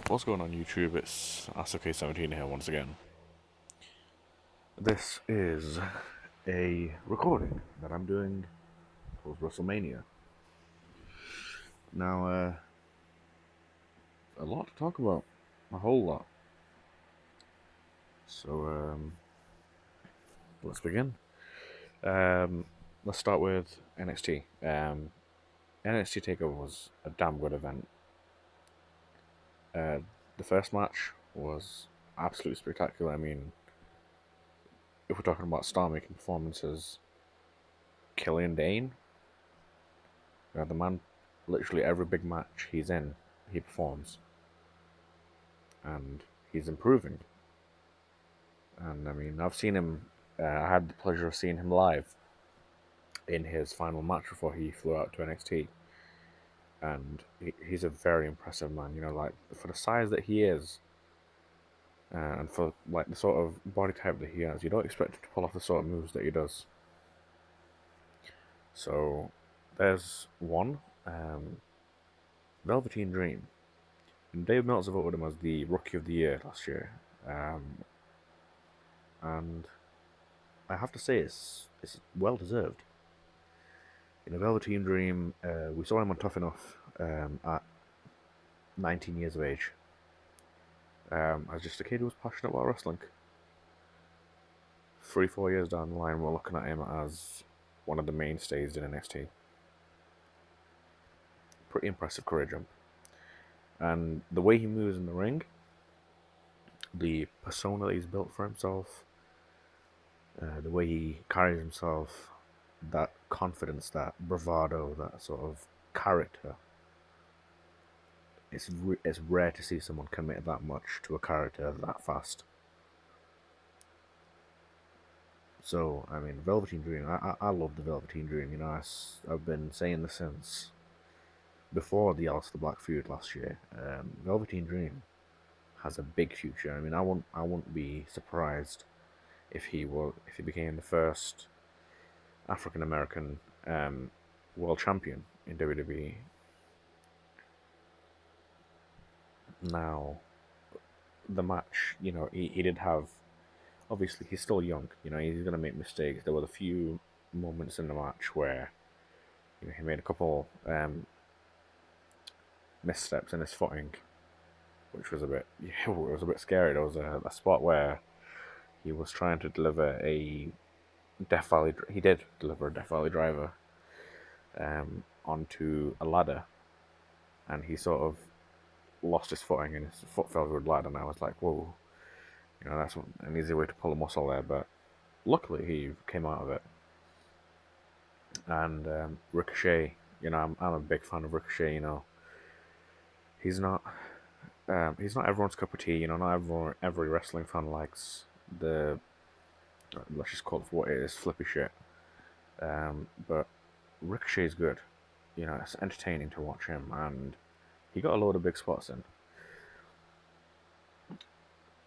What's going on YouTube? It's SOK17 here once again. This is a recording that I'm doing post WrestleMania. Now, a lot to talk about, a whole lot. So, let's begin. Let's start with NXT. NXT TakeOver was a damn good event. The first match was absolutely spectacular. I mean, if we're talking about star-making performances, Killian Dane, the man, literally every big match he's in, he performs. And he's improving. And I mean, I've seen him, I had the pleasure of seeing him live in his final match before he flew out to NXT. And he's a very impressive man, you know, like, for the size that he is, and for, like, the sort of body type that he has, you don't expect him to pull off the sort of moves that he does. So, there's one, Velveteen Dream. And Dave Meltzer voted him as the Rookie of the Year last year. And I have to say it's well deserved. In a Velveteen Dream, we saw him on Tough Enough at 19 years of age. As just a kid who was passionate about wrestling. 3-4 years down the line, we're looking at him as one of the mainstays in NXT. Pretty impressive career jump. And the way he moves in the ring, the persona that he's built for himself, the way he carries himself, that confidence, that bravado, that sort of character. It's rare to see someone commit that much to a character that fast. So, I mean, Velveteen Dream, I love the Velveteen Dream, you know, I've been saying this since before the Aleister Black feud last year. Velveteen Dream has a big future. I mean, I wouldn't be surprised if he became the first African American world champion in WWE. Now, the match, you know, he did have, obviously he's still young, you know, he's gonna make mistakes. There were a few moments in the match where, you know, he made a couple missteps in his footing, which was a bit, it was a bit scary. There was a spot where he was trying to deliver a Death Valley. He did deliver a Death Valley driver onto a ladder, and he sort of lost his footing and his foot fell through the ladder. And I was like, whoa, you know, that's an easy way to pull a muscle there. But luckily, he came out of it. And Ricochet, you know, I'm a big fan of Ricochet. You know, he's not everyone's cup of tea. You know, not every wrestling fan likes the, let's just call it for what it is, flippy shit. But Ricochet's good. You know, it's entertaining to watch him, and he got a load of big spots in.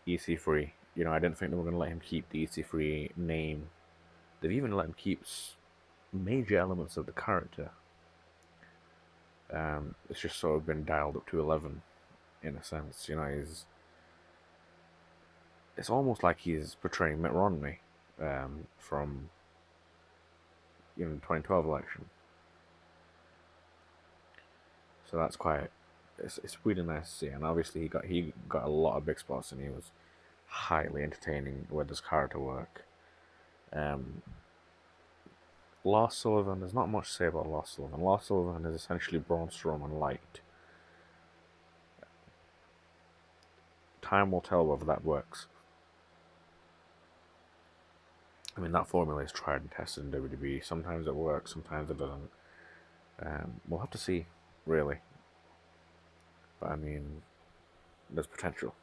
EC3, you know, I didn't think they were going to let him keep the EC3 name. They've even let him keep major elements of the character. It's just sort of been dialed up to 11, in a sense. You know, it's almost like he's portraying Mitt Romney from, you know, the 2012 election. So that's quite, it's really nice to see. And obviously he got a lot of big spots, and he was highly entertaining with his character work. Lars Sullivan, there's not much to say about Lars Sullivan. Lars Sullivan is essentially Braun Strowman light. Time will tell whether that works. I mean, that formula is tried and tested in WWE. Sometimes it works, sometimes it doesn't. We'll have to see, really. But I mean, there's potential.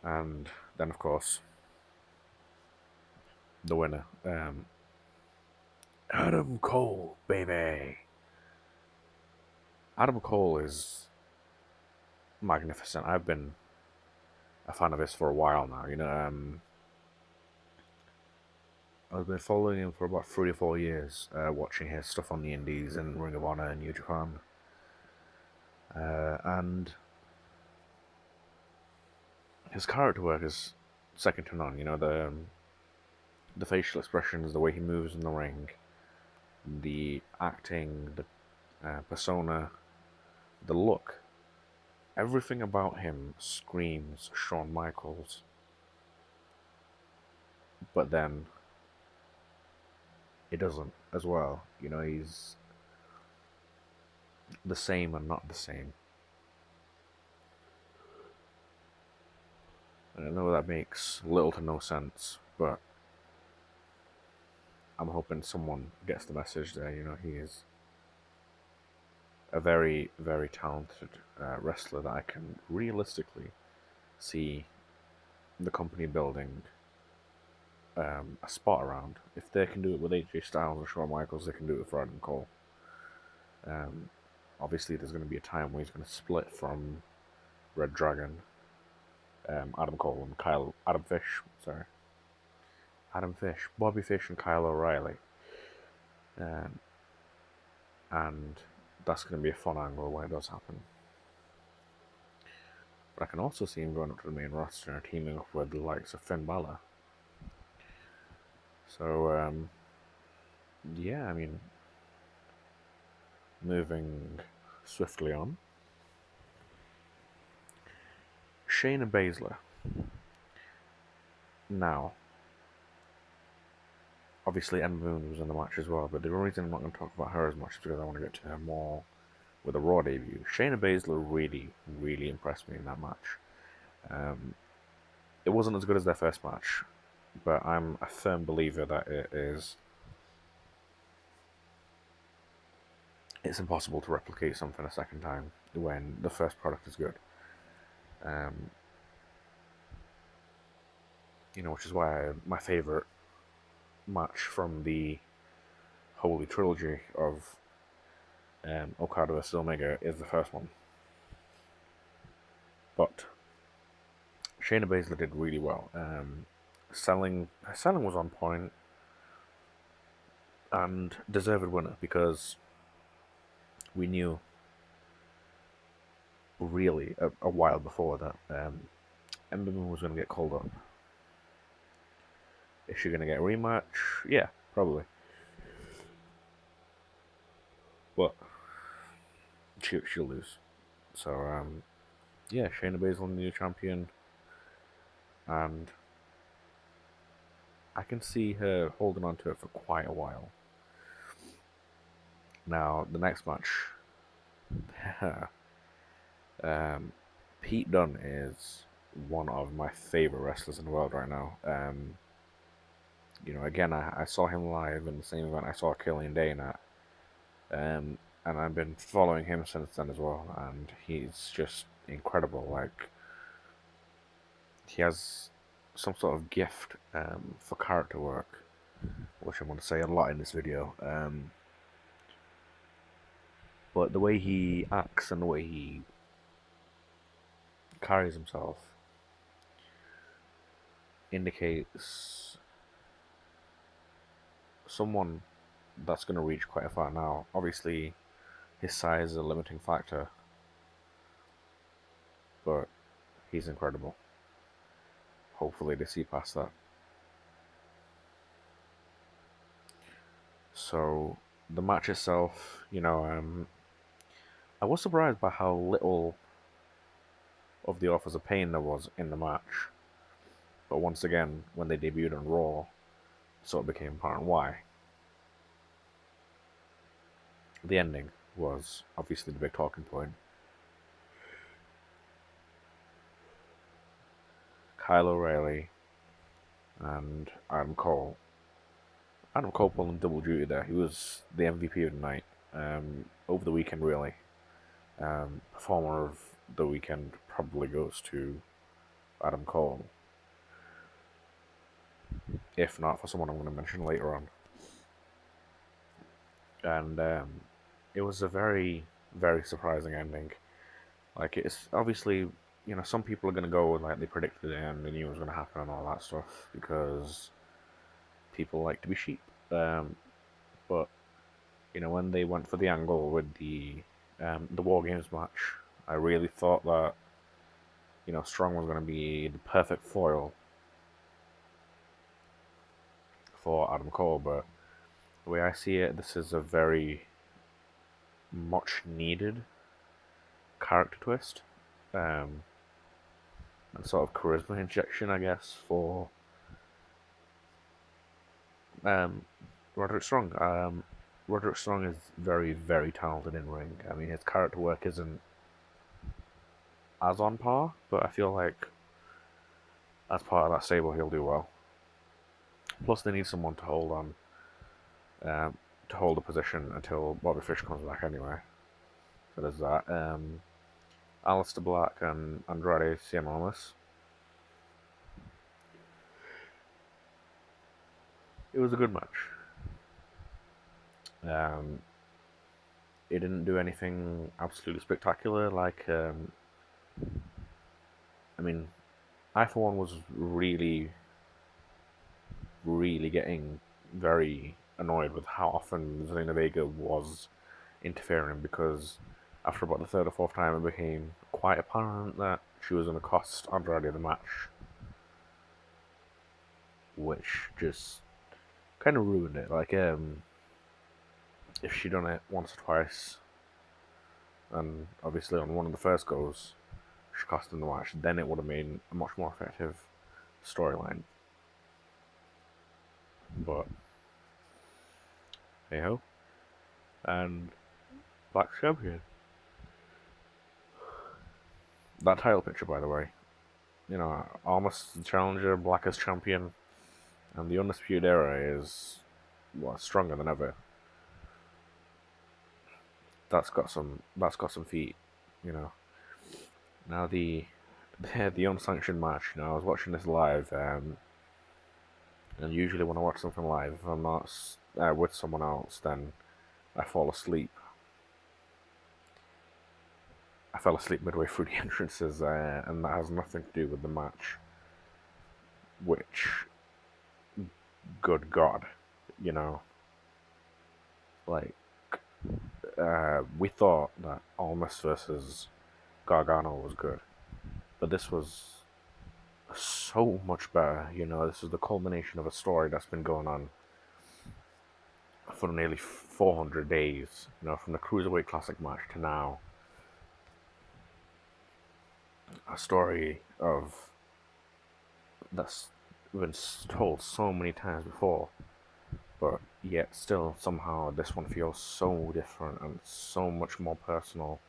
And then, of course, the winner, Adam Cole, baby. Adam Cole is magnificent. I've been a fan of his for a while now. You know, I've been following him for about 3 or 4 years, watching his stuff on the Indies and Ring of Honor and New Japan. And his character work is second to none. You know, the facial expressions, the way he moves in the ring, the acting, the persona, the look, everything about him screams Shawn Michaels. But then it doesn't as well. You know, he's the same and not the same. And I know that makes little to no sense, but I'm hoping someone gets the message there. You know, he is a very, very talented wrestler that I can realistically see the company building a spot around. If they can do it with AJ Styles and Shawn Michaels, they can do it with Adam Cole. Obviously, there's going to be a time where he's going to split from Red Dragon, Adam Cole, and Adam Fish, Bobby Fish, and Kyle O'Reilly. And that's going to be a fun angle when it does happen. But I can also see him going up to the main roster and teaming up with the likes of Finn Balor. So, yeah, I mean, moving swiftly on. Shayna Baszler. Now, obviously Ember Moon was in the match as well, but the reason I'm not going to talk about her as much is because I want to get to her more with a Raw debut. Shayna Baszler really, really impressed me in that match. It wasn't as good as their first match, but I'm a firm believer that it's impossible to replicate something a second time when the first product is good. You know, which is why my favorite match from the Holy Trilogy of Okada vs Omega is the first one. But Shayna Baszler did really well. Her selling was on point, and deserved winner, because we knew really a while before that Ember Moon was going to get called up. Is she going to get a rematch? Yeah, probably. But she'll lose. So, yeah, Shayna Baszler, the new champion. And I can see her holding on to it for quite a while. Now, the next match. Pete Dunne is one of my favorite wrestlers in the world right now. You know, again, I saw him live in the same event I saw Killian Dane at. And I've been following him since then as well, and he's just incredible. Like, he has some sort of gift for character work, which I'm going to say a lot in this video. But the way he acts and the way he carries himself indicates someone that's going to reach quite far. Now, obviously, his size is a limiting factor, but he's incredible. Hopefully they see past that. So, the match itself, you know, I was surprised by how little of the Authors of Pain there was in the match. But once again, when they debuted on Raw, it sort of became apparent why. The ending was obviously the big talking point. Kyle O'Reilly and Adam Cole. Adam Cole pulling double duty there. He was the MVP of the night. Over the weekend, really. Performer of the weekend probably goes to Adam Cole. If not for someone I'm going to mention later on. And it was a very, very surprising ending. Like, it's obviously, you know, some people are going to go like they predicted it and they knew it was going to happen and all that stuff, because people like to be sheep. But, you know, when they went for the angle with the War Games match, I really thought that, Strong was going to be the perfect foil for Adam Cole, but the way I see it, this is a very much needed character twist, and sort of charisma injection, I guess, for Roderick Strong. Roderick Strong is very, very talented in ring. I mean, his character work isn't as on par, but I feel like as part of that stable, he'll do well. Plus, they need someone to hold on, to hold the position until Bobby Fish comes back anyway. So there's that. Aleister Black and Andrade Cien Almas. It was a good match. It didn't do anything absolutely spectacular. I for one was really, really getting very annoyed with how often Zelina Vega was interfering, because after about the third or fourth time it became quite apparent that she was going to cost Andrade the match, which just kind of ruined it. If she'd done it once or twice, and obviously on one of the first goes she cost him the match, then it would have made a much more effective storyline. But hey ho, and Black champion. That title picture, by the way, Almas the challenger, Black as champion, and the Undisputed Era is stronger than ever. That's got some feet, Now the unsanctioned match. I was watching this live, and usually when I watch something live, if I'm not with someone else, then I fall asleep. I fell asleep midway through the entrances, and that has nothing to do with the match. Which, good God, we thought that Almas versus Gargano was good, but this was so much better. This is the culmination of a story that's been going on for nearly 400 days. From the Cruiserweight Classic match to now. A story that's been told so many times before, but yet still somehow this one feels so different and so much more personal.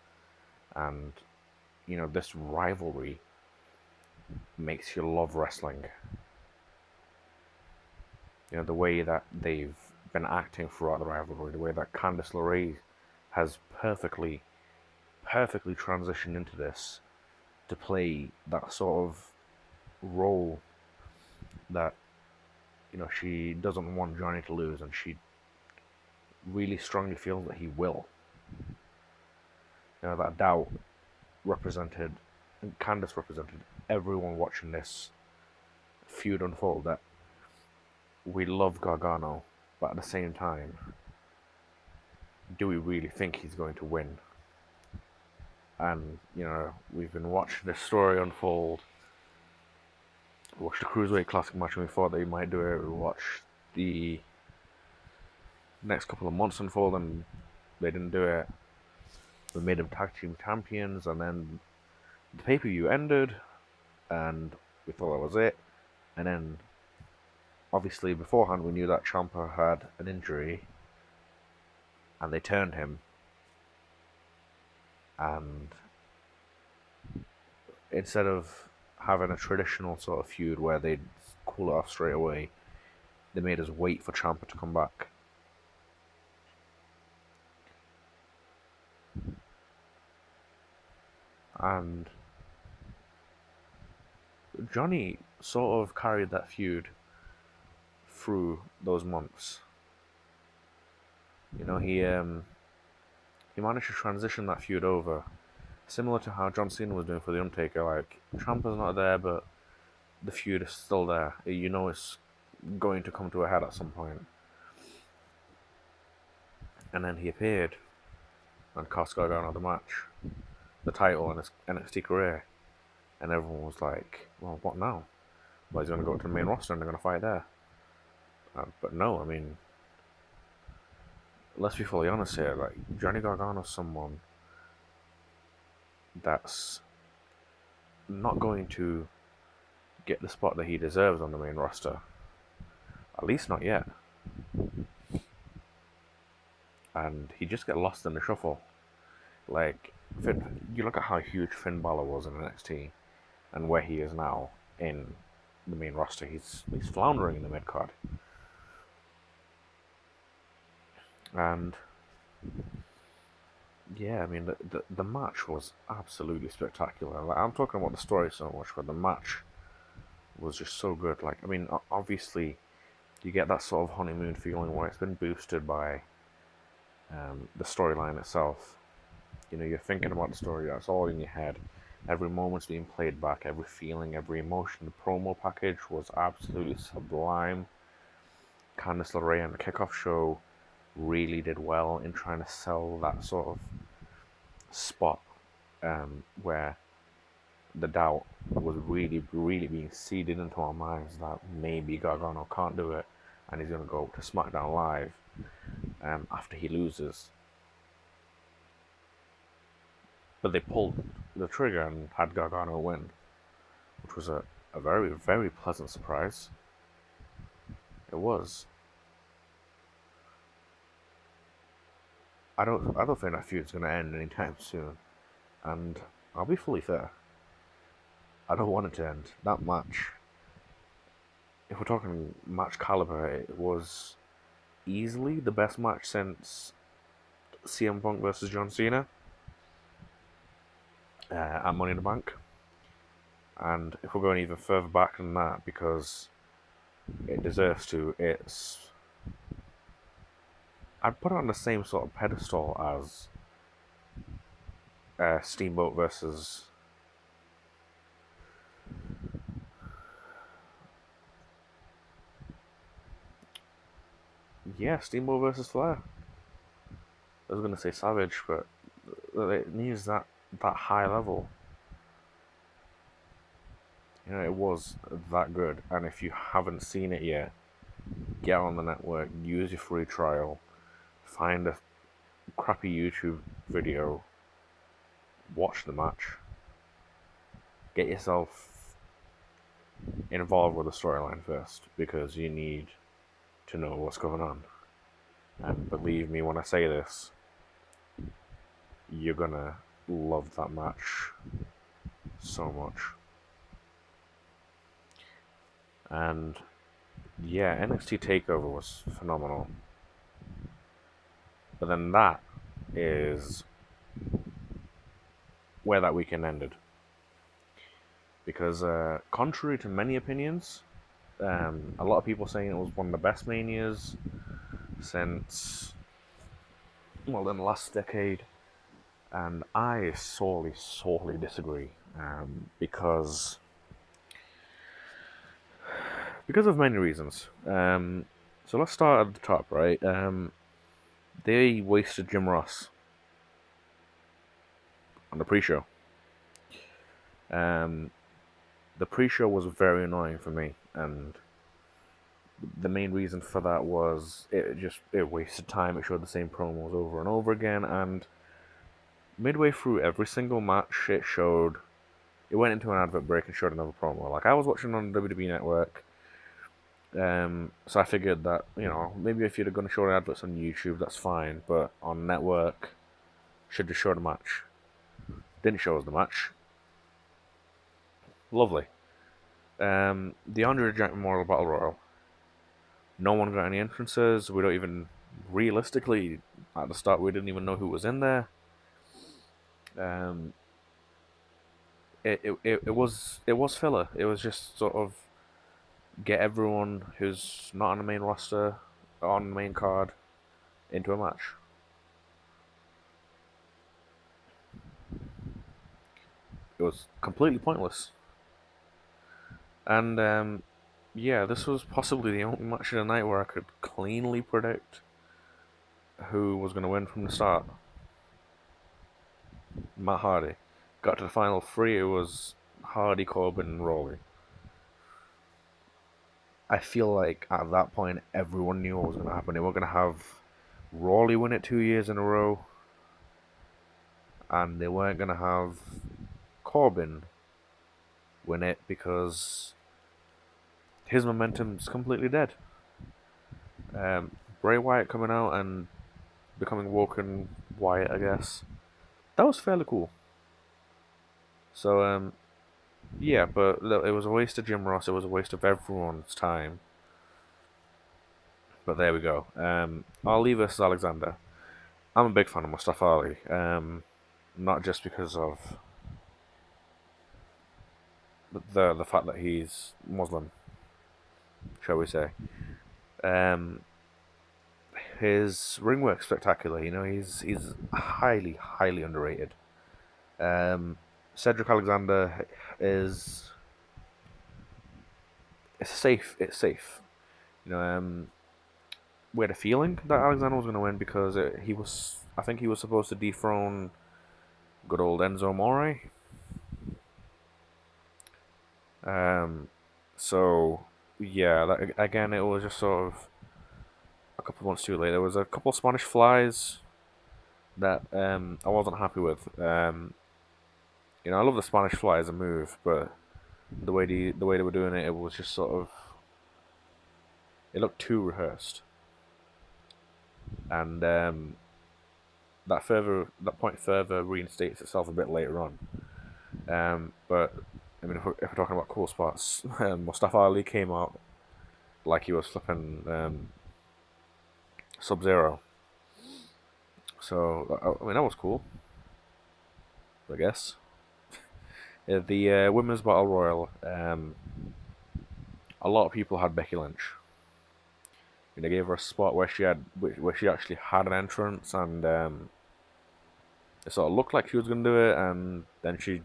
And this rivalry makes you love wrestling. The way that they've been acting throughout the rivalry, the way that Candice LeRae has perfectly transitioned into this to play that sort of role that she doesn't want Johnny to lose, and she really strongly feels that he will. That doubt represented, and Candice represented everyone watching this feud unfold, that we love Gargano, but at the same time, do we really think he's going to win? And, we've been watching this story unfold. We watched the Cruiserweight Classic match and we thought that he might do it. We watched the next couple of months unfold and they didn't do it. We made them tag team champions, and then the pay-per-view ended and we thought that was it. And then, obviously, beforehand we knew that Ciampa had an injury and they turned him. And instead of having a traditional sort of feud where they'd cool it off straight away, they made us wait for Ciampa to come back. And Johnny sort of carried that feud through those months. He managed to transition that feud over, similar to how John Cena was doing for The Undertaker. Like, Ciampa's not there, but the feud is still there. It's going to come to a head at some point. And then he appeared and cost Gargano the match, the title in his NXT career. and everyone was like, well, what now? Well, he's going to go to the main roster and they're going to fight there. But no, I mean, let's be fully honest here. Like, Johnny Gargano's someone that's not going to get the spot that he deserves on the main roster. At least not yet. And he just get lost in the shuffle. Like, you look at how huge Finn Balor was in NXT and where he is now in the main roster. He's floundering in the mid card. And yeah, I mean, the match was absolutely spectacular. Like, I'm talking about the story so much, but the match was just so good. Like, I mean, obviously, you get that sort of honeymoon feeling where it's been boosted by the storyline itself. You know, you're thinking about the story, that's all in your head. Every moment's being played back, every feeling, every emotion. The promo package was absolutely sublime. Candice LeRae on the kickoff show really did well in trying to sell that sort of spot where the doubt was really, really being seeded into our minds that maybe Gargano can't do it and he's going to go to SmackDown Live after he loses. But they pulled the trigger and had Gargano win, which was a very, very pleasant surprise. It was. I don't think that feud's going to end anytime soon, and I'll be fully fair. I don't want it to end. That match, if we're talking match caliber, it was easily the best match since CM Punk versus John Cena at Money in the Bank. And if we're going even further back than that, because it deserves to, I'd put it on the same sort of pedestal as Steamboat versus Steamboat versus Flair. I was going to say Savage, but it needs that high level. You know, it was that good. And if you haven't seen it yet, get on the network, use your free trial, find a crappy YouTube video, watch the match, get yourself involved with the storyline first, because you need to know what's going on. And believe me when I say this, you're gonna love that match so much. And yeah, NXT TakeOver was phenomenal. But then that is where that weekend ended. Because contrary to many opinions, a lot of people saying it was one of the best Manias since, well, in the last decade. And I sorely disagree. Because of many reasons. So let's start at the top, right? They wasted Jim Ross on the pre-show. The pre-show was very annoying for me, and the main reason for that was it wasted time. It showed the same promos over and over again, and midway through every single match, it went into an advert break and showed another promo. Like, I was watching on the WWE Network, so I figured that, you know, maybe if you're going to show the adverts on YouTube, that's fine, but on network, should just show the match. Didn't show us the match. Lovely. The Andre the Giant Memorial Battle Royal. No one got any entrances. We don't even, realistically, at the start, we didn't even know who was in there. It was filler. It was just sort of get everyone who's not on the main roster, on the main card, into a match. It was completely pointless. And yeah, this was possibly the only match of the night where I could cleanly predict who was going to win from the start. Matt Hardy. Got to the final three, it was Hardy, Corbin, and Rawley. I feel like at that point everyone knew what was going to happen. They were going to have Rawley win it 2 years in a row, and they weren't going to have Corbin win it because his momentum's completely dead. Bray Wyatt coming out and becoming Woken Wyatt, I guess. That was fairly cool. So, yeah, but it was a waste of Jim Ross. It was a waste of everyone's time. But there we go. Ali versus Alexander. I'm a big fan of Mustafa Ali. Not just because of the fact that he's Muslim, shall we say. His ring work's spectacular. You know, he's highly underrated. Cedric Alexander is it's safe. It's safe. You know, we had a feeling that Alexander was going to win because he was. I think he was supposed to dethrone good old Enzo Amore. So yeah, that, again, it was just sort of a couple of months too late. There was a couple of Spanish flies that I wasn't happy with. You know, I love the Spanish fly as a move, but the way they were doing it, it was just sort of it looked too rehearsed, and that point further reinstates itself a bit later on. But I mean, if we're talking about cool spots, Mustafa Ali came out like he was flipping Sub-Zero. So I mean, that was cool, I guess. The women's battle royal. A lot of people had Becky Lynch. They gave her a spot where she actually had an entrance, and it sort of looked like she was going to do it, and then she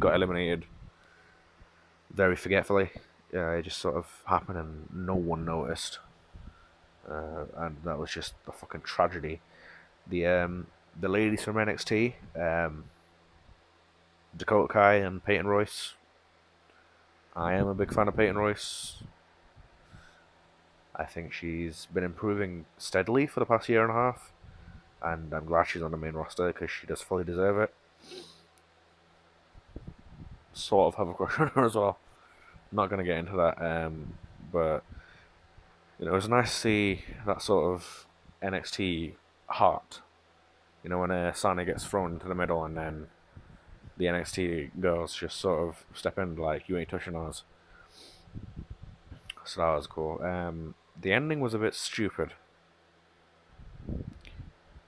got eliminated very forgetfully. Yeah, it just sort of happened, and no one noticed, and that was just a fucking tragedy. The ladies from NXT, Dakota Kai and Peyton Royce. I am a big fan of Peyton Royce. I think she's been improving steadily for the past year and a half, and I'm glad she's on the main roster because she does fully deserve it. Sort of have a crush on her as well. Not going to get into that, but you know, it was nice to see that sort of NXT heart. You know, when Sani gets thrown into the middle and then the NXT girls just sort of step in like, you ain't touching us. So that was cool. The ending was a bit stupid.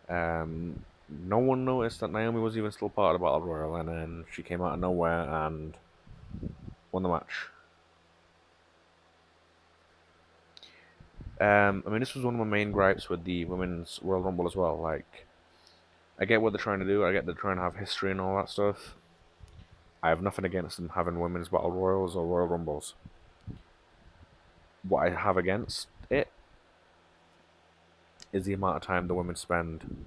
No one noticed that Naomi was even still part of the Battle Royal, and then she came out of nowhere and won the match. I mean, this was one of my main gripes with the Women's Royal Rumble as well. Like, I get what they're trying to do. I get they're trying to have history and all that stuff. I have nothing against them having Women's Battle Royals or Royal Rumbles. What I have against it is the amount of time the women spend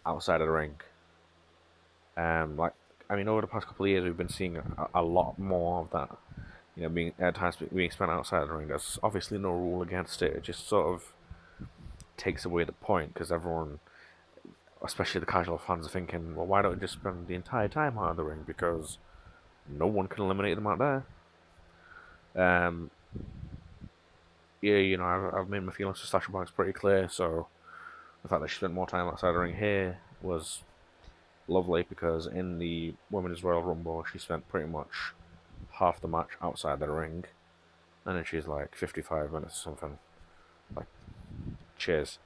outside of the ring. I mean, over the past couple of years, we've been seeing a lot more of that. You know, being at times being spent outside of the ring. There's obviously no rule against it. It just sort of takes away the point because everyone, especially the casual fans, are thinking, well, why don't we just spend the entire time out of the ring? Because no one can eliminate them out there. Yeah, you know, I've made my feelings for Sasha Banks pretty clear, so the fact that she spent more time outside the ring here was lovely because in the Women's Royal Rumble, she spent pretty much half the match outside the ring, and then she's like 55 minutes or something. Like, cheers.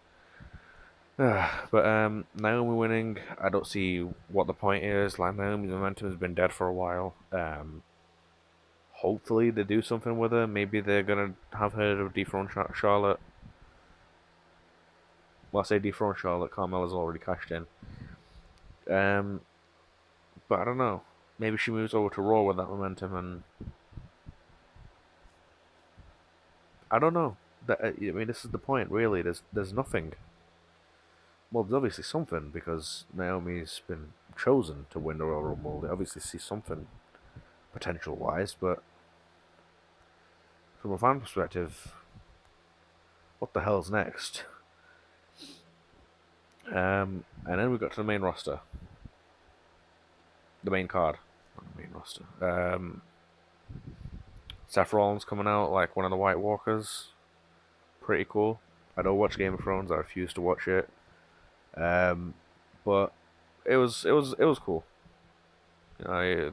But Naomi winning, I don't see what the point is. Like, Naomi's momentum has been dead for a while. Hopefully they do something with her. Maybe they're gonna have her dethrone Charlotte. Well, I say dethrone Charlotte. Carmella's already cashed in. But I don't know. Maybe she moves over to Raw with that momentum, and I don't know. I mean, this is the point, really. There's nothing. Well, there's obviously something because Naomi's been chosen to win the Royal Rumble. They obviously see something potential wise, but from a fan perspective, what the hell's next? And then we got to the main roster, the main card, not the main roster. Seth Rollins coming out like one of the White Walkers, pretty cool. I don't watch Game of Thrones. I refuse to watch it. But it was cool. You know,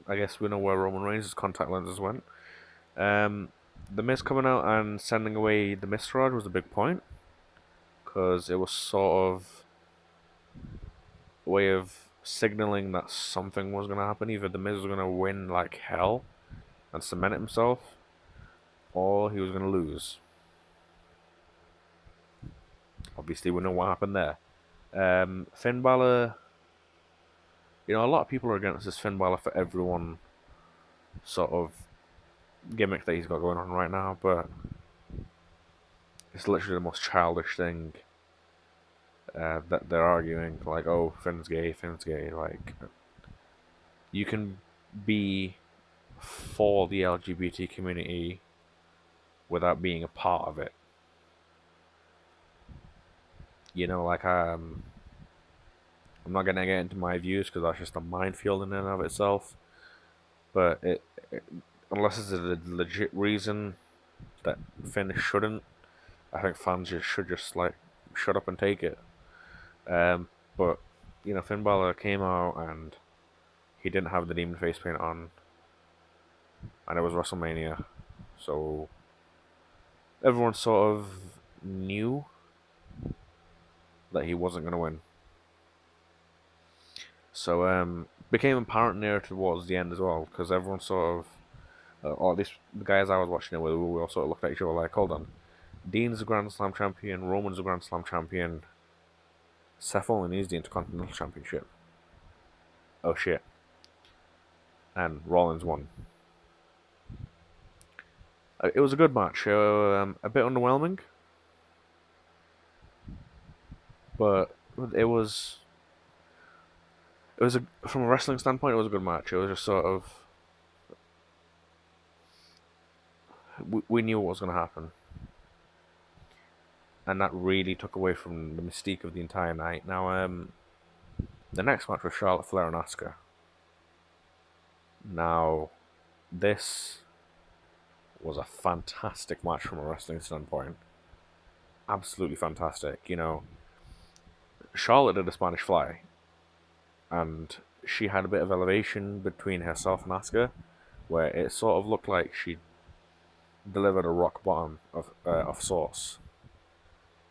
I guess we know where Roman Reigns' contact lenses went. The Miz coming out and sending away the Miztourage was a big point, because it was sort of a way of signaling that something was going to happen. Either the Miz was going to win like hell and cement himself, or he was going to lose. Obviously, we know what happened there. Finn Balor, a lot of people are against this Finn Balor for everyone sort of gimmick that he's got going on right now, but it's literally the most childish thing that they're arguing. Like, oh, Finn's gay, Finn's gay. Like, you can be for the LGBT community without being a part of it. I'm not gonna get into my views because that's just a minefield in and of itself. But unless it's a legit reason that Finn shouldn't, I think fans should just like shut up and take it. But Finn Balor came out and he didn't have the demon face paint on, and it was WrestleMania, so everyone sort of knew that he wasn't going to win. So became apparent near towards the end as well, because everyone sort of, or at least the guys I was watching it with, we all sort of looked at each other like, hold on, Dean's a Grand Slam champion, Roman's a Grand Slam champion, Seth only needs the Intercontinental Championship. Oh shit. And Rollins won. It was a good match, a bit underwhelming, but it was from a wrestling standpoint, it was a good match. It was just sort of, we knew what was going to happen, and that really took away from the mystique of the entire night. Now, the next match was Charlotte Flair and Asuka. Now, this was a fantastic match from a wrestling standpoint. Absolutely fantastic. Charlotte did a Spanish Fly, and she had a bit of elevation between herself and Asuka, where it sort of looked like she delivered a rock bottom of sorts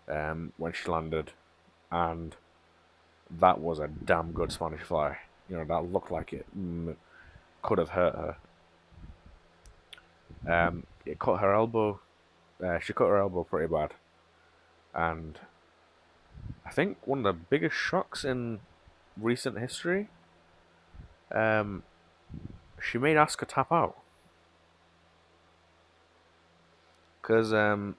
when she landed, and that was a damn good Spanish Fly. That looked like it could have hurt her. It caught her elbow. She cut her elbow pretty bad, and I think one of the biggest shocks in recent history, she made Asuka tap out, because the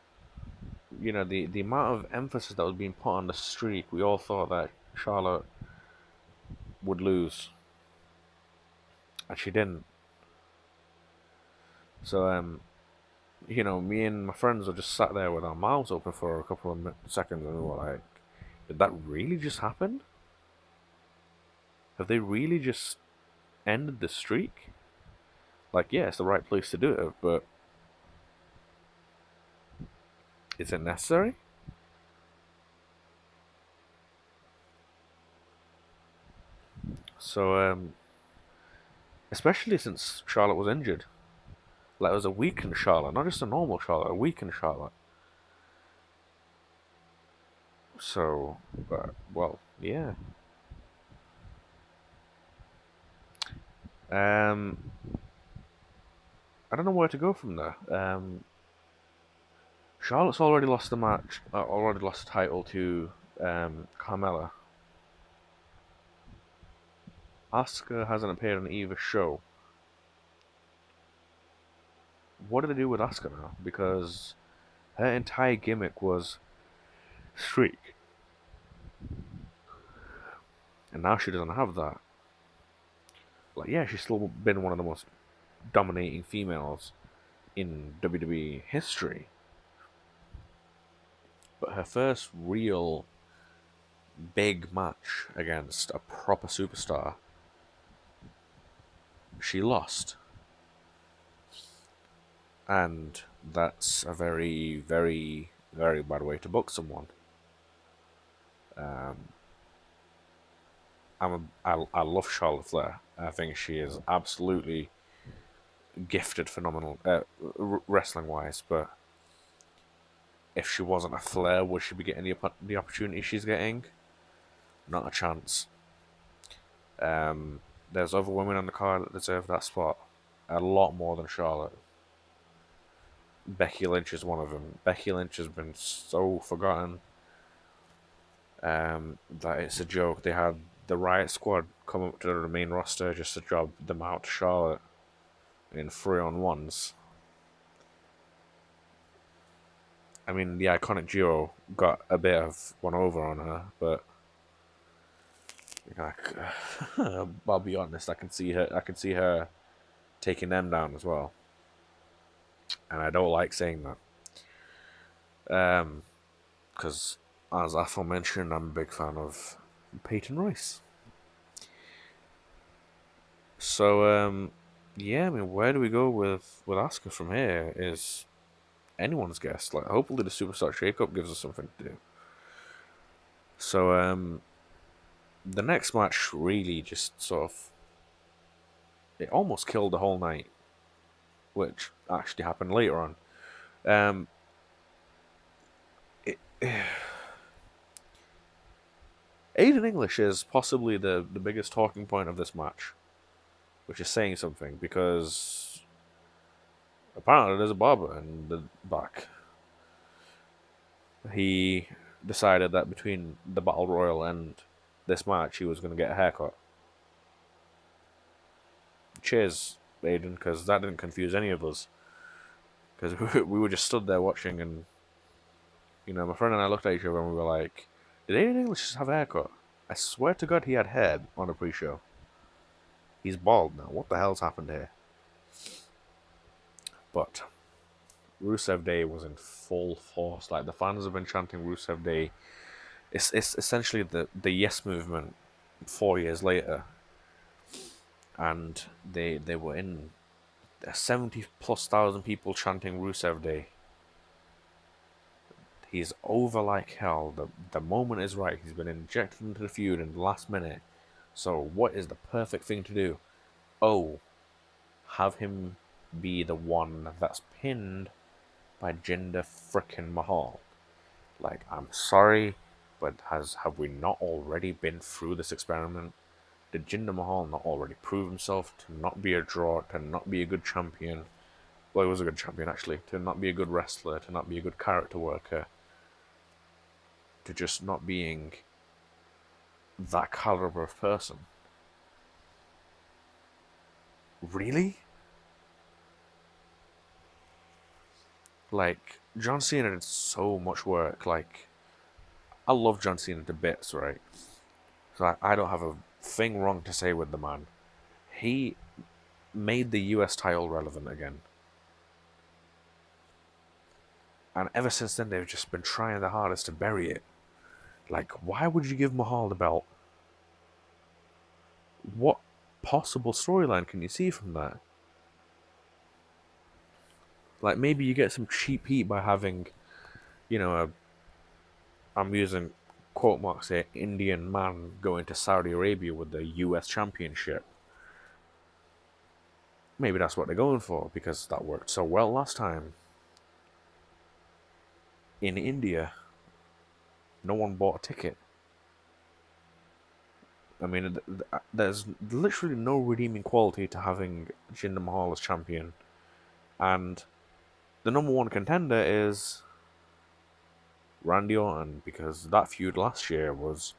amount of emphasis that was being put on the streak, we all thought that Charlotte would lose, and she didn't. So me and my friends were just sat there with our mouths open for a couple of seconds, and we were like, did that really just happen? Have they really just ended the streak? Like, yeah, it's the right place to do it, but is it necessary? So, especially since Charlotte was injured. Like, it was a weakened Charlotte, not just a normal Charlotte, a weakened Charlotte. So, well, yeah. I don't know where to go from there. Charlotte's already lost the match, already lost the title to Carmella. Asuka hasn't appeared on either show. What do they do with Asuka now? Because her entire gimmick was streak, and now she doesn't have that. Like, yeah, she's still been one of the most dominating females in WWE history. But her first real big match against a proper superstar, she lost. And that's a very, very, very bad way to book someone. Um, I love Charlotte Flair. I think she is absolutely gifted, phenomenal, wrestling wise. But if she wasn't a Flair, would she be getting the opportunity she's getting? Not a chance. There's other women on the card that deserve that spot a lot more than Charlotte. Becky Lynch is one of them. Becky Lynch has been so forgotten that it's a joke. They had the Riot Squad come up to the main roster just to job them out to Charlotte in 3-on-1s. I mean, the Iconic Duo got a bit of one over on her, but like, I'll be honest, I can see her taking them down as well, and I don't like saying that, because as aforementioned, I'm a big fan of Peyton Royce. So, yeah, I mean, where do we go with Asuka from here? Is anyone's guess. Like, hopefully the Superstar Shakeup gives us something to do. So, the next match really just sort of, it almost killed the whole night, which actually happened later on. Um, it, Aiden English is possibly the biggest talking point of this match, which is saying something, because apparently there's a barber in the back. He decided that between the Battle Royal and this match, he was going to get a haircut. Cheers, Aiden, because that didn't confuse any of us. Because we were just stood there watching, and my friend and I looked at each other and we were like, "Did Aiden English just have a haircut? I swear to God, he had hair on the pre-show. He's bald now. What the hell's happened here?" But Rusev Day was in full force. Like, the fans have been chanting Rusev Day. It's essentially the Yes movement 4 years later, and they were in 70,000+ people chanting Rusev Day. He's over like hell. The moment is right. He's been injected into the feud in the last minute. So what is the perfect thing to do? Oh, have him be the one that's pinned by Jinder frickin' Mahal. Like, I'm sorry, but have we not already been through this experiment? Did Jinder Mahal not already prove himself to not be a draw, to not be a good champion? Well, he was a good champion, actually. To not be a good wrestler, to not be a good character worker, to just not being that caliber of person. Really? Like, John Cena did so much work. Like, I love John Cena to bits, right? So I don't have a thing wrong to say with the man. He made the US title relevant again. And ever since then, they've just been trying their hardest to bury it. Like, why would you give Mahal the belt? What possible storyline can you see from that? Like, maybe you get some cheap heat by having, I'm using quote marks here, Indian man going to Saudi Arabia with the US Championship. Maybe that's what they're going for, because that worked so well last time. In India, no one bought a ticket. I mean, there's literally no redeeming quality to having Jinder Mahal as champion. And the number one contender is Randy Orton, because that feud last year was...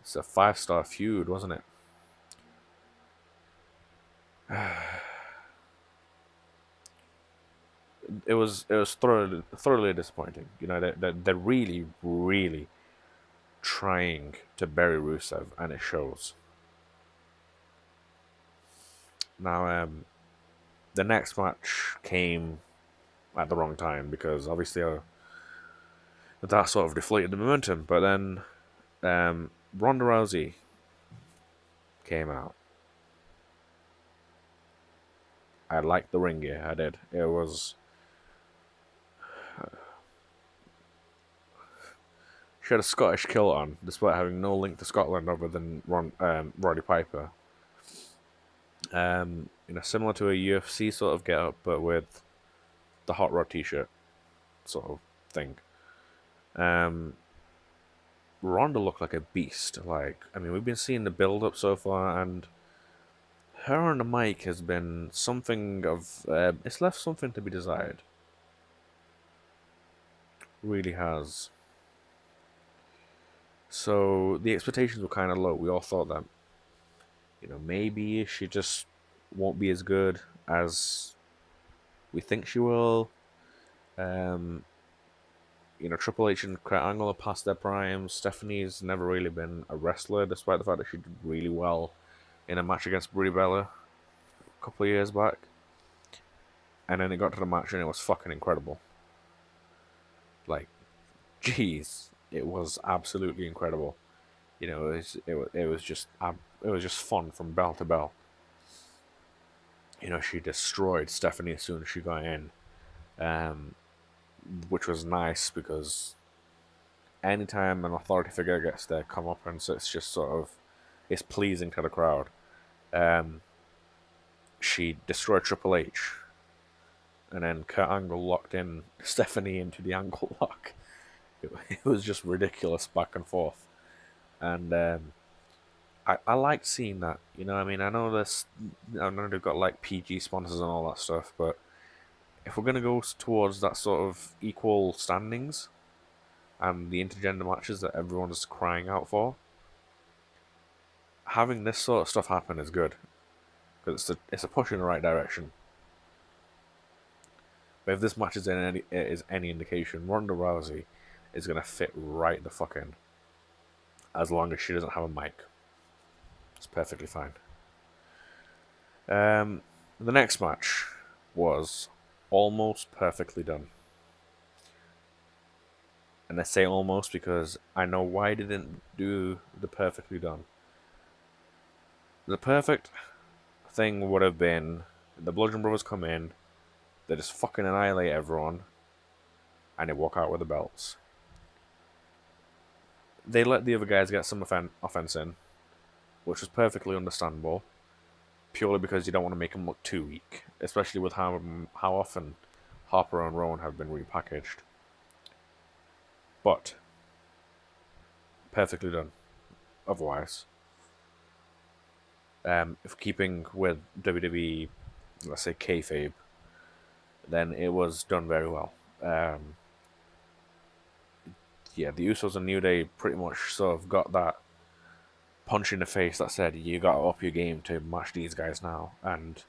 It's a 5-star feud, wasn't it? It was thoroughly disappointing. They're really, really trying to bury Rusev, and it shows. Now, the next match came at the wrong time because obviously that sort of deflated the momentum. But then Ronda Rousey came out. I liked the ring gear. I did. It was. She had a Scottish kilt on, despite having no link to Scotland other than Roddy Piper. Similar to a UFC sort of get up, but with the Hot Rod T-shirt sort of thing. Ronda looked like a beast. We've been seeing the build up so far, and her on the mic has been something of. It's left something to be desired. Really has. So the expectations were kind of low. We all thought that, maybe she just won't be as good as we think she will. Um, Triple H and Kurt Angle are past their prime. Stephanie's never really been a wrestler, despite the fact that she did really well in a match against Brie Bella a couple of years back. And then it got to the match and it was fucking incredible. Like, jeez, it was absolutely incredible. It was just fun from bell to bell. She destroyed Stephanie as soon as she got in, which was nice because anytime an authority figure gets their comeuppance, it's just sort of it's pleasing to the crowd. She destroyed Triple H, and then Kurt Angle locked in Stephanie into the ankle lock. It was just ridiculous back and forth, and I liked seeing that. I know this. I know they've got like PG sponsors and all that stuff, but if we're gonna go towards that sort of equal standings and the intergender matches that everyone is crying out for, having this sort of stuff happen is good because it's a push in the right direction. But if this match is any indication, Ronda Rousey is gonna fit right the fuck in, as long as she doesn't have a mic. It's perfectly fine. The next match was almost perfectly done. And I say almost because I know why I didn't do the perfectly done. The perfect thing would have been the Bludgeon Brothers come in, they just fucking annihilate everyone, and they walk out with the belts. They let the other guys get some offense in, which was perfectly understandable, purely because you don't want to make them look too weak, especially with how often Harper and Rowan have been repackaged. But perfectly done. Otherwise, if keeping with WWE, let's say kayfabe, then it was done very well. The Usos and New Day pretty much sort of got that punch in the face that said you got to up your game to match these guys now, and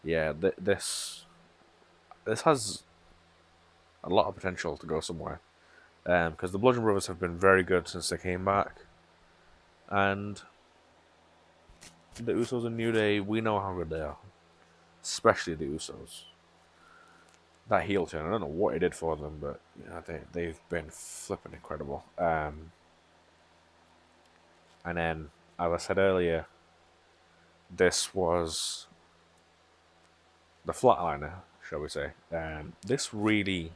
this has a lot of potential to go somewhere. Because the Bludgeon Brothers have been very good since they came back, and the Usos and New Day, we know how good they are, especially the Usos. That heel turn, I don't know what it did for them, but they've been flipping incredible. And then, as I said earlier, this was the flatliner, shall we say. This really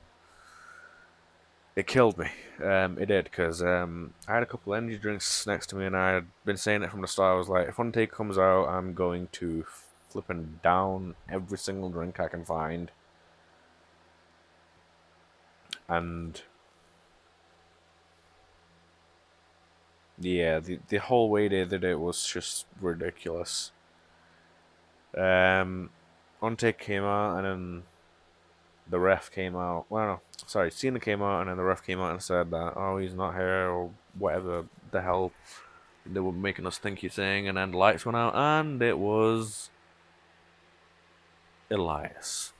it killed me. It did, because I had a couple energy drinks next to me, and I had been saying it from the start. I was like, if Undertaker comes out, I'm going to flipping down every single drink I can find. And yeah, the whole way they did it was just ridiculous. Undertaker came out, and then the ref came out. Well, no, sorry, Cena came out, and then the ref came out and said that, oh, he's not here, or whatever the hell they were making us think he's saying. And then the lights went out, and it was Elias.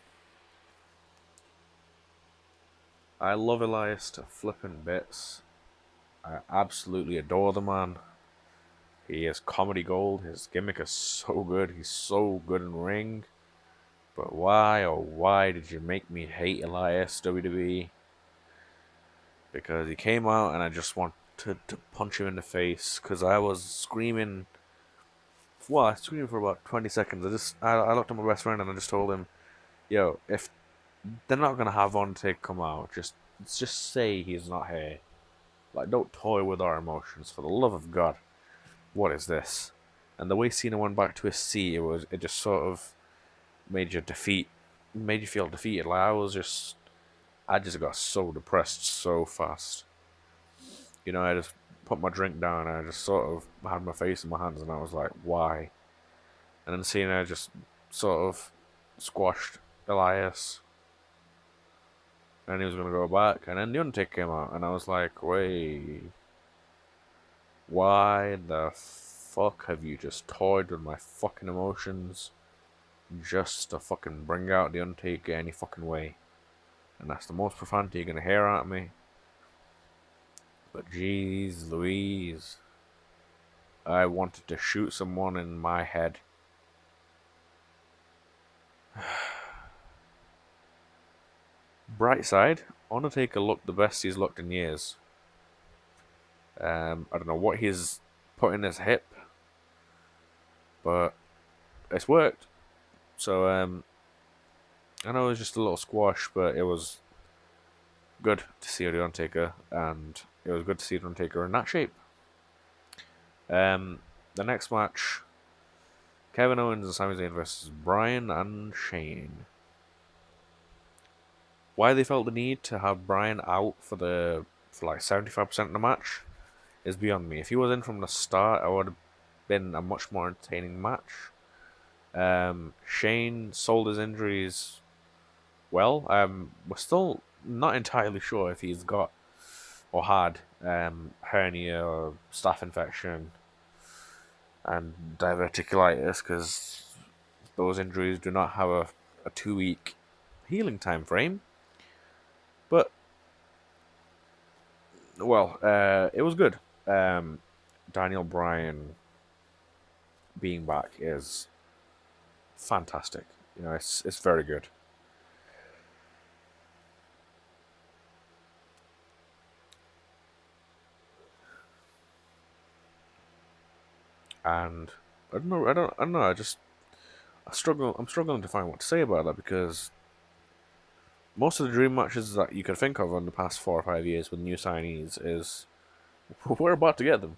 I love Elias to flipping bits. I absolutely adore the man. He is comedy gold. His gimmick is so good. He's so good in ring. But why, oh why did you make me hate Elias, WWE? Because he came out and I just wanted to punch him in the face. Because I was screaming. Well, I screamed for about 20 seconds. I looked at my best friend and I just told him, yo, if they're not going to have Undertaker come out, just say he's not here. Like, don't toy with our emotions, for the love of God. What is this? And the way Cena went back to his seat, it just sort of made you feel defeated. Like I just got so depressed so fast. I just put my drink down and I just sort of had my face in my hands and I was like, why? And then Cena just sort of squashed Elias and he was gonna go back, and then the Undertaker came out and I was like, wait, why the fuck have you just toyed with my fucking emotions just to fucking bring out the Undertaker any fucking way? And that's the most profanity you're gonna hear out of me. But jeez Louise, I wanted to shoot someone in my head. Bright side, Undertaker looked the best he's looked in years. I don't know what he's put in his hip, but it's worked. So I know it was just a little squash, but it was good to see the Undertaker, and it was good to see the Undertaker in that shape. The next match, Kevin Owens and Sami Zayn versus Bryan and Shane. Why they felt the need to have Bryan out for like 75% of the match is beyond me. If he was in from the start, it would have been a much more entertaining match. Shane sold his injuries well. We're still not entirely sure if he's got or had hernia or staph infection and diverticulitis, because those injuries do not have a 2-week healing time frame. But well, it was good. Daniel Bryan being back is fantastic. It's very good. And I don't know. I'm struggling to find what to say about that, because most of the dream matches that you could think of in the past 4 or 5 years with new signees is we're about to get them.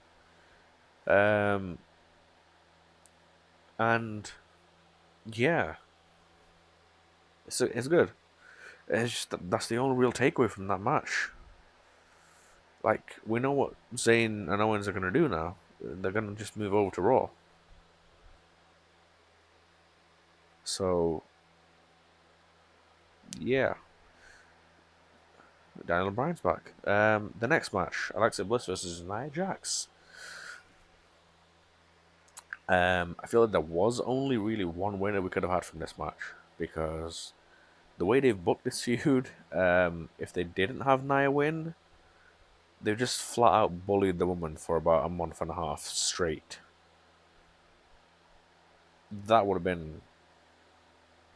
And yeah, it's good. It's just that's the only real takeaway from that match. Like, we know what Zayn and Owens are gonna do now. They're gonna just move over to Raw. So yeah, Daniel Bryan's back. The next match, Alexa Bliss versus Nia Jax. I feel like there was only really one winner we could have had from this match, because the way they've booked this feud, if they didn't have Nia win, they've just flat out bullied the woman for about a month and a half straight. That would have been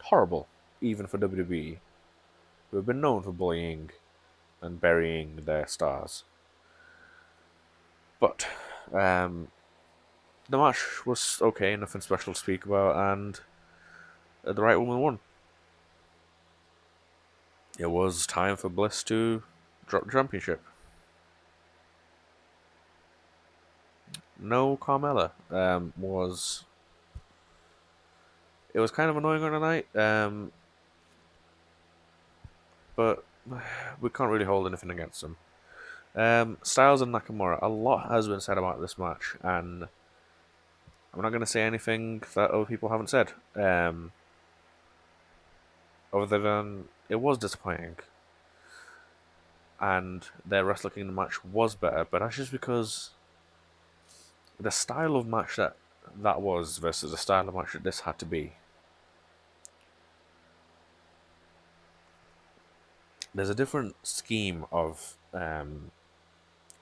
horrible, even for WWE, who have been known for bullying and burying their stars. But the match was okay, nothing special to speak about, and the right woman won. It was time for Bliss to drop the championship. No Carmella. It was kind of annoying on the night, but we can't really hold anything against them. Styles and Nakamura. A lot has been said about this match, and I'm not going to say anything that other people haven't said. Other than it was disappointing, and their Wrestle Kingdom match was better, but that's just because the style of match that was versus the style of match that this had to be. There's a different scheme of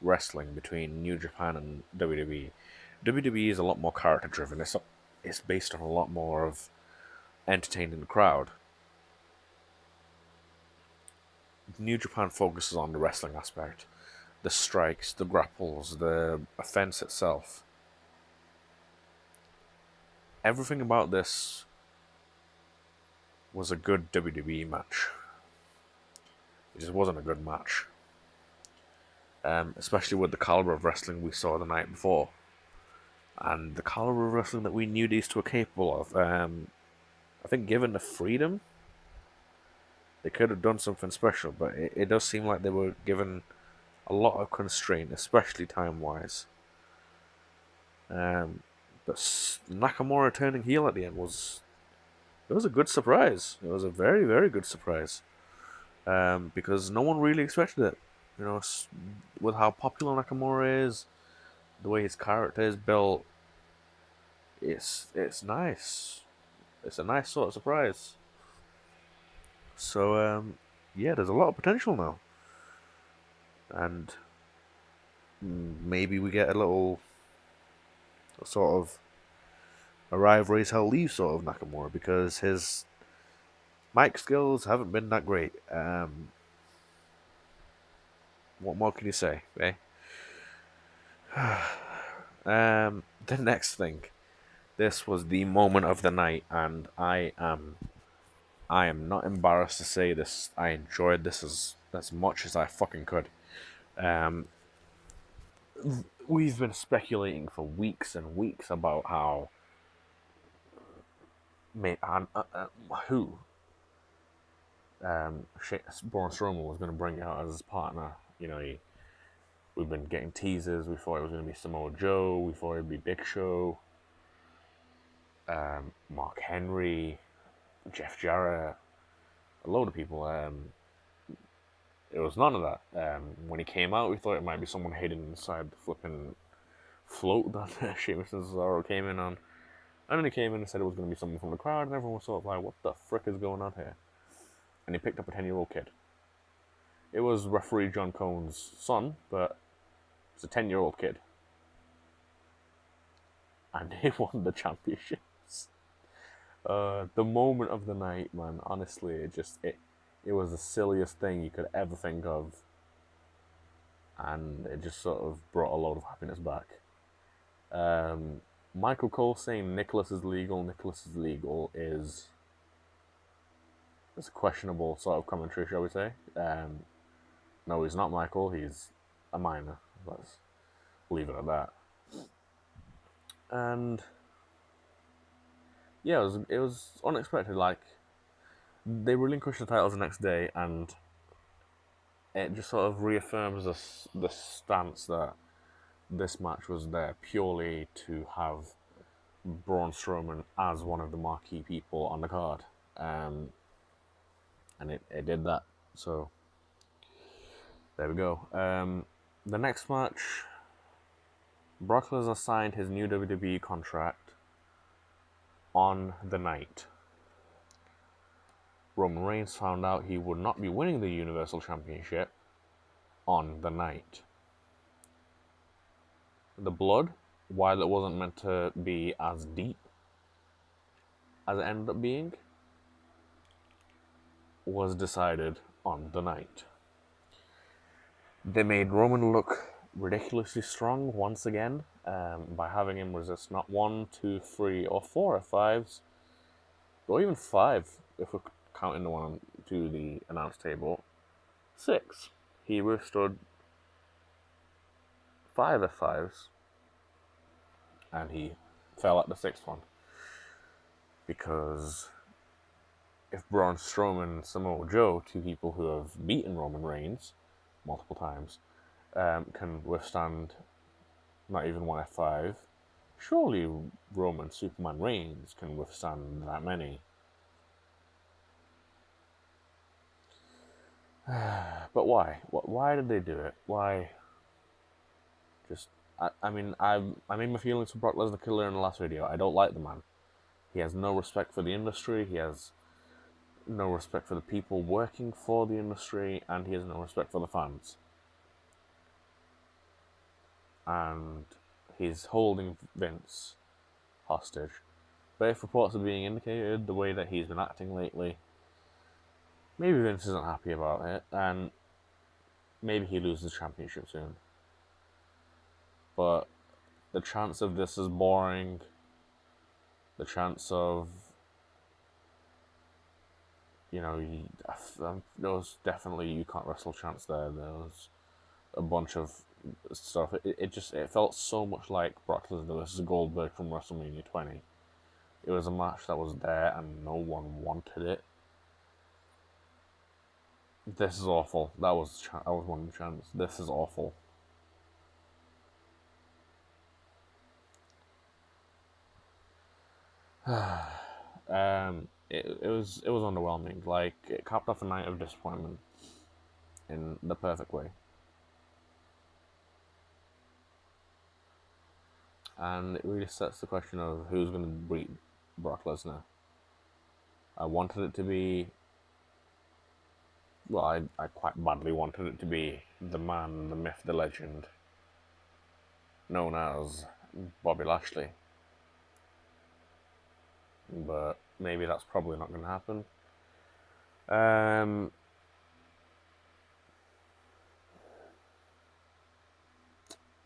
wrestling between New Japan and WWE. WWE is a lot more character driven. It's based on a lot more of entertaining the crowd. New Japan focuses on the wrestling aspect, the strikes, the grapples, the offense itself. Everything about this was a good WWE match. It just wasn't a good match. Especially with the caliber of wrestling we saw the night before. And the caliber of wrestling that we knew these two were capable of. I think given the freedom, they could have done something special, but it does seem like they were given a lot of constraint, especially time-wise. But Nakamura turning heel at the end was a good surprise. It was a very, very good surprise. Because no one really expected it. You know, with how popular Nakamura is, the way his character is built, it's nice. It's a nice sort of surprise. So yeah, there's a lot of potential now, and maybe we get a little sort of arrive, raise hell, leave sort of Nakamura, because his mic skills haven't been that great. What more can you say, eh? The next thing. This was the moment of the night, and I am not embarrassed to say this. I enjoyed this as much as I fucking could. We've been speculating for weeks and weeks about how who Braun Strowman was going to bring out as his partner. You know, we've been getting teasers. We thought it was going to be Samoa Joe. We thought it'd be Big Show, Mark Henry, Jeff Jarrett, a load of people. It was none of that. When he came out, we thought it might be someone hidden inside the flipping float that Sheamus and Cesaro came in on. And then he came in and said it was going to be someone from the crowd, and everyone was sort of like, what the frick is going on here? And he picked up a 10-year-old kid. It was referee John Cone's son, but it's a 10-year-old kid. And he won the championships. The moment of the night, man, honestly, it was the silliest thing you could ever think of. And it just sort of brought a load of happiness back. Michael Cole saying Nicholas is legal is a questionable sort of commentary, shall we say. No, he's not Michael, he's a minor. Let's leave it at that. And yeah, it was unexpected. Like, they relinquished the titles the next day, and it just sort of reaffirms the stance that this match was there purely to have Braun Strowman as one of the marquee people on the card. And it did that. So there we go. The next match, Brock Lesnar signed his new WWE contract on the night. Roman Reigns found out he would not be winning the Universal Championship on the night. The blood, while it wasn't meant to be as deep as it ended up being, was decided on the night. They made Roman look ridiculously strong once again by having him resist not 1, 2, 3, or 4 F5s, or even 5 if we're counting the one to the announce table. 6. He withstood 5 F5s, and he fell at the 6th one. Because if Braun Strowman and Samoa Joe, two people who have beaten Roman Reigns multiple times, can withstand not even 1 F5, surely Roman Superman Reigns can withstand that many. But why? Why did they do it? Why? I made my feelings for Brock Lesnar clear in the last video. I don't like the man. He has no respect for the industry. He has no respect for the people working for the industry, and he has no respect for the fans. And he's holding Vince hostage. But if reports are being indicated the way that he's been acting lately, maybe Vince isn't happy about it, and maybe he loses the championship soon. But the chance of this is boring, the chance of, there was definitely you can't wrestle chance there. There was a bunch of stuff. It felt so much like Brock Lesnar versus Goldberg from WrestleMania 20. It was a match that was there and no one wanted it. This is awful. That was one of the chants. This is awful. It was underwhelming. Like, it capped off a night of disappointment in the perfect way. And it really sets the question of who's going to beat Brock Lesnar. I wanted it to be, well, I quite badly wanted it to be the man, the myth, the legend, known as Bobby Lashley. But maybe that's probably not going to happen.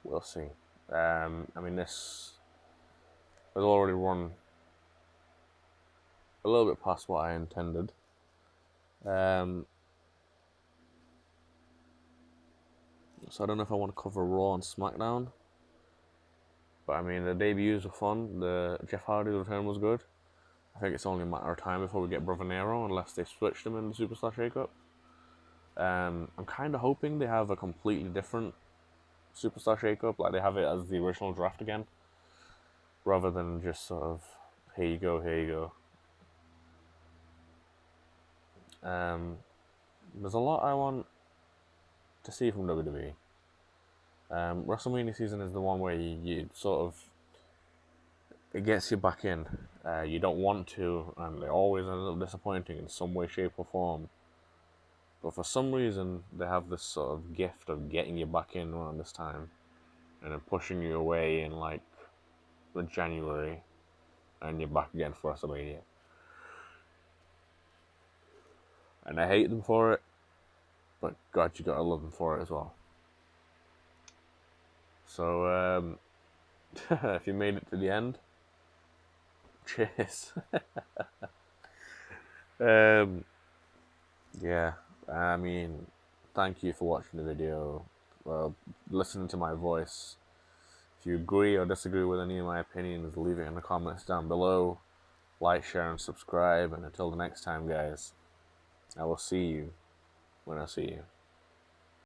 We'll see. I mean, this has already run a little bit past what I intended. So I don't know if I want to cover Raw and SmackDown. But I mean, the debuts were fun. The Jeff Hardy's return was good. I think it's only a matter of time before we get Brother Nero, unless they switched him in the Superstar Shake-Up. I'm kind of hoping they have a completely different Superstar Shake-Up, like they have it as the original draft again, rather than just sort of, here you go, here you go. There's a lot I want to see from WWE. WrestleMania season is the one where you sort of, it gets you back in. You don't want to, and it always ends up disappointing in some way, shape, or form. But for some reason, they have this sort of gift of getting you back in around this time, and then pushing you away in like January, and you're back again for WrestleMania. And I hate them for it, but God, you gotta love them for it as well. So, if you made it to the end, cheers. Yeah, I mean, thank you for watching the video, listening to my voice. If you agree or disagree with any of my opinions, leave it in the comments down below. Like, share, and subscribe. And until the next time, guys, I will see you when I see you.